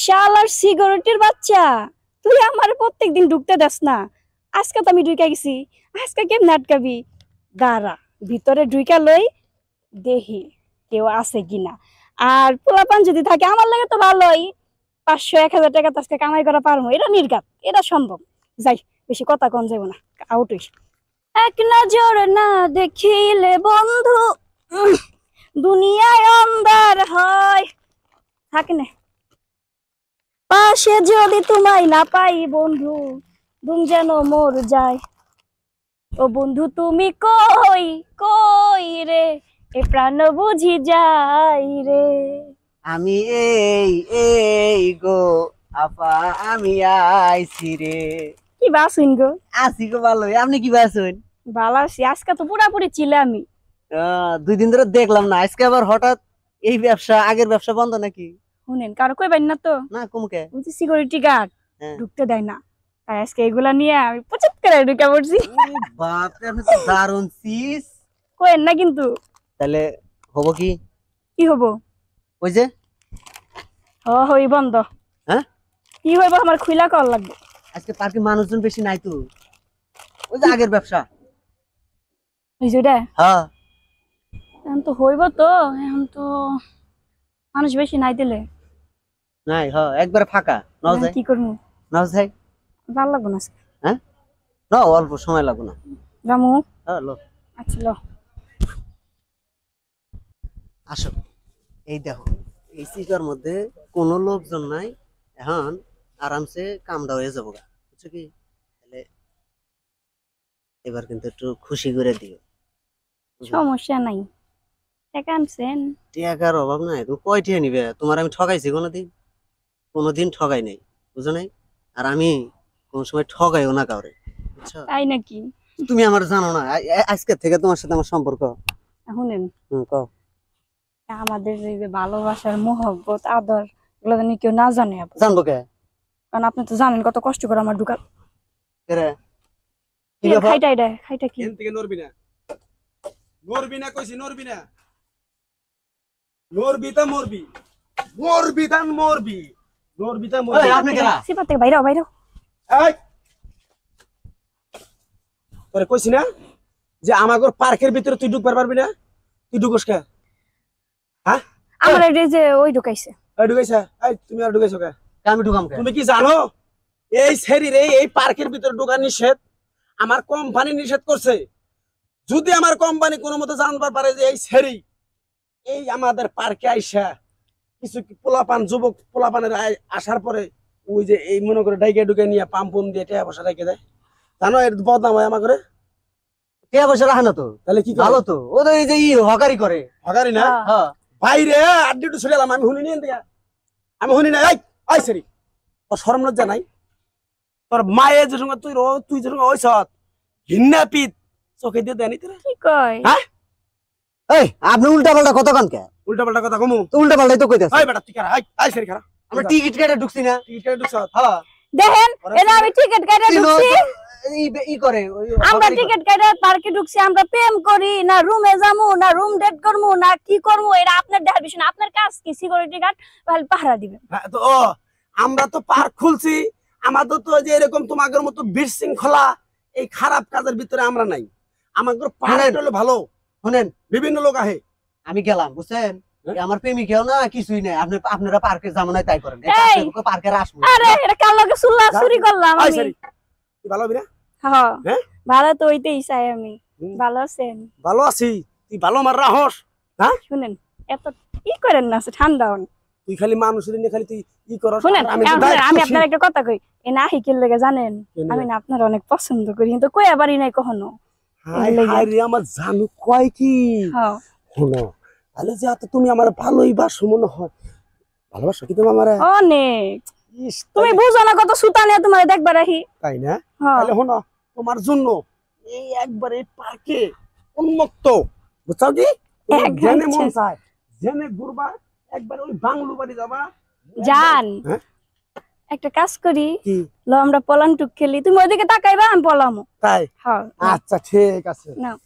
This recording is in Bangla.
শালার সিকিউরিটির বাচ্চা, তুই আমার প্রত্যেকদিন ঢুকতে দাস না। আজকে তো আমি ঢুকে গেছি, আজকে কেমনে আটকাবি? দাঁড়া, ভিতরে ঢুকে লই, দেখি কেউ আছে কিনা। আর পোলাপান যদি থাকে আমার লাগে তো ভালোই, 500-1000 টাকা তো আজকে কামাই করা পারবো। এটা নির্ঘাত, এটা সম্ভব। যাই, বেশি কথা কন যাবো না, আউট হইস। এক নজর না দেখিলে বন্ধু, দুনিয়ায় অন্ধার হয়। থাকে না, পাশে যদি তোমায় না পাই বন্ধু, দুম যেন মোর যায়। ও বন্ধু তুমি কই কই রে, এ প্রাণ বুঝি যাই রে। আমি এই এই গো আপা, আমি আইছি রে। কি বাসুন গো? আছি গো ভালোই, আপনি কি বাসুন? ভালো আছি, আজকে তো পুরাপুরি ছিলে আমি। 2 দিন ধরে দেখলাম না, আজকে আবার হঠাৎ এই ব্যবসা, আগের ব্যবসা বন্ধ নাকি? শুনেন, কারো কইবেন না তো। না কুমকে ওই যে সিকিউরিটি গার্ড হ্যাঁ। ঢুকতে দেয় না, তাই আজকে এগুলা নিয়ে আমি পচত করে ঢুকে পড়ছি। বাপ রে, আপনি তো দারুণ চিজ। কইেন না কিন্তু। তাহলে হবো কি? কি হবো? ওই যে হই বন্ধ। হ্যাঁ, কি হইব আমার খুইলা কল লাগবে। আজকে পার্কে মানুষজন বেশি নাই তো, ওই যে আগের ব্যবসা। ওই যে ওটা হ্যাঁ, এখন তো হইব তো, এখন তো মানুষ বেশি নাই দিলে। নাই, হ্যাঁ একবারে ফাঁকা। নাও যাই, কি করবো? নাও যাই। ভালো লাগবো না আজকে। হ্যাঁ, না অল্প সময় লাগবে না। রামু, হ্যাঁ লো, আচ্ছা লো। আসো। এই দেখো, এই সিটার মধ্যে কোনো লোকজন নাই, এখন আরামসে কামটা হয়ে যাবো, বুঝছো কি? তাহলে এবার কিন্তু একটু খুশি করে দিও। সমস্যা নাই, টাকা আনছেন? টাকার অভাব নাই, তুমি কয় টাকা নিবে? তোমার আমি ঠকাইছি কোনোদিন? কোনোদিন ঠকাই নাই, বুঝো নাই? আর আমি কোন সময় ঠকাইও না কাউরে, বুঝছো? তাই নাকি? তুমি আমার জানো না, আজকে থেকে তোমার সাথে আমার সম্পর্ক। শুনেন, কও। আমাদের এই যে ভালোবাসার মহব্বত আদর, এগুলো জানি কেউ না জানে আপু। জানবো কে? কারণ আপনি তো জানেন কত কষ্ট করে আমার ঢুকাল। রে কি খাইটা এটা খাইটা কি? এখান থেকে নড়বি না, নড়বি না কইছি, নড়বি না, নড়বি তা মরবি, মরবি তা মরবি, নড়বি তা মরবি। আপনি কেরা? সিপার থেকে বাইরে বাইরে। এই তোরে কইছি না যে আমাগর পার্কের ভিতরে তুই ঢুকবার পারবি না? তুই ঢুকস কে? হ্যাঁ, আমার এই যে ওই ঢুকাইছে। এই ঢুকাইছা? এই তুমি আর ঢুকাইছো কে? আমি ঢুকাম কে? তুমি কি জানো এই শরীরে এই পার্কের ভিতরে ঢোকা নিষেধ? আমার কোম্পানি নিষেধ করছে। যদি আমার কোম্পানি কোনো মতে জানবার পারে যে এই শরীর এই আমাদের পার্কে আইসা কিছু পোলাপান যুবক পোলাপানের আসার পরে ওই যে এই মনে করে ডাইকে ঢুকে নিয়ে পাম্পুন দিয়ে টাকা পয়সা রেখে দেয়, জানো এর বদনাম হয় আমার করে। টাকা পয়সা রাখে না তো? তাহলে কি ভালো তো, ও তো এই যে হকারি করে। হকারি না? হ্যাঁ, বাইরে আড্ডি একটু ছড়ে এলাম, আমি শুনি নি এদিকে, আমি শুনি না। এই আই সরি, তোর শরম লজ্জা নাই? তোর মায়ের যে সঙ্গে তুই যে সঙ্গে ওই সৎ ঘিন্না পিত চোখে দিয়ে দেয়নি তোরা? কি কয়? হ্যাঁ, এই আপনি উল্টা পাল্টা কথা কান কে? উল্টা পাল্টা কথা কমু? তো উল্টা পাল্টাই তো কইতাছ। এই বেটা তুই কারা? আই সরি কারা? আমরা টিকিট কেটে ঢুকছি না? টিকিট কেটে ঢুকছত? হ্যাঁ, দেখেন, এটা আমি টিকিট কেটে ঢুকছি। ই করে ওই আমরা হকারি করে। টিকিট কেটে পার্কে ঢুকছি, আমরা প্রেম করি না, রুমে যামু না, রুম ডেট করবো না, কি করবো এটা আপনার দেখার বিষয় না। আপনার কাজ কি? সিকিউরিটি গার্ড পাহারা দিবেন। হ্যাঁ, তো আমরা তো পার্ক খুলছি, আমাদের তো যে এরকম তোমাদের মতো বিশৃঙ্খলা এই খারাপ কাজের ভিতরে আমরা নাই। আমাদের পার্ক হলো ভালো, শুনেন, বিভিন্ন লোক আহে। আমি গেলাম, বুঝছেন? হ্যাঁ? আমার প্রেমিকেও না কিছুই নাই, আপনারা পার্কে যাবো না তাই করেন। এই! পার্কে আসবো। আরে এটা কাল লগে সুল্লা চুরি করলাম আই আমি। সরি, তুই ভালো হবি না? হ্যাঁ, হ্যাঁ? ভালো তো হইতেই চাই আমি। হুম। ভালো আছেন? ভালো আছি, তুই ভালো আমার রাহস। হ্যাঁ, শুনেন, এত ই করেন না, ঠান্ডা হন। তুই খালি মানুষের নিয়ে খালি তুই ই করস। শুনেন, আর আমি তো আমি দায়িত্বশীল। আপনার একটা কথা কই, এ না হিকের লেগে জানেন, কেন? আমি না আপনার অনেক পছন্দ করি, কিন্তু কই আবারই নাই কখনো। হাই হাই রে, আমার জানু কয় কি হ্যাঁ, শোনো, তাহলে যে এত তুমি আমার ভালোই বাসো মনে হয়। ভালোবাসো কি তুমি আমার? অনেক। ইস, তুমি বুঝো না কত সুতা নিয়ে তোমার দেখবার আহি। তাই না? হ্যাঁ, তাহলে শোনো, তোমার জন্য এই একবার এই পার্কে উন্মুক্ত, বুঝছো কি? তোমার একদম জেনে মন ঠিক। চায়, জেনে ঘুরবা, একবার ওই বাংলো বাড়ি যাবা। জান, হ্যাঁ? একটা কাজ করি, কি? লো আমরা পলান টুক খেলি, তুমি ওইদিকে তাকাইবা, আমি পলামো। তাই? হ্যাঁ, আচ্ছা ঠিক আছে। নাও।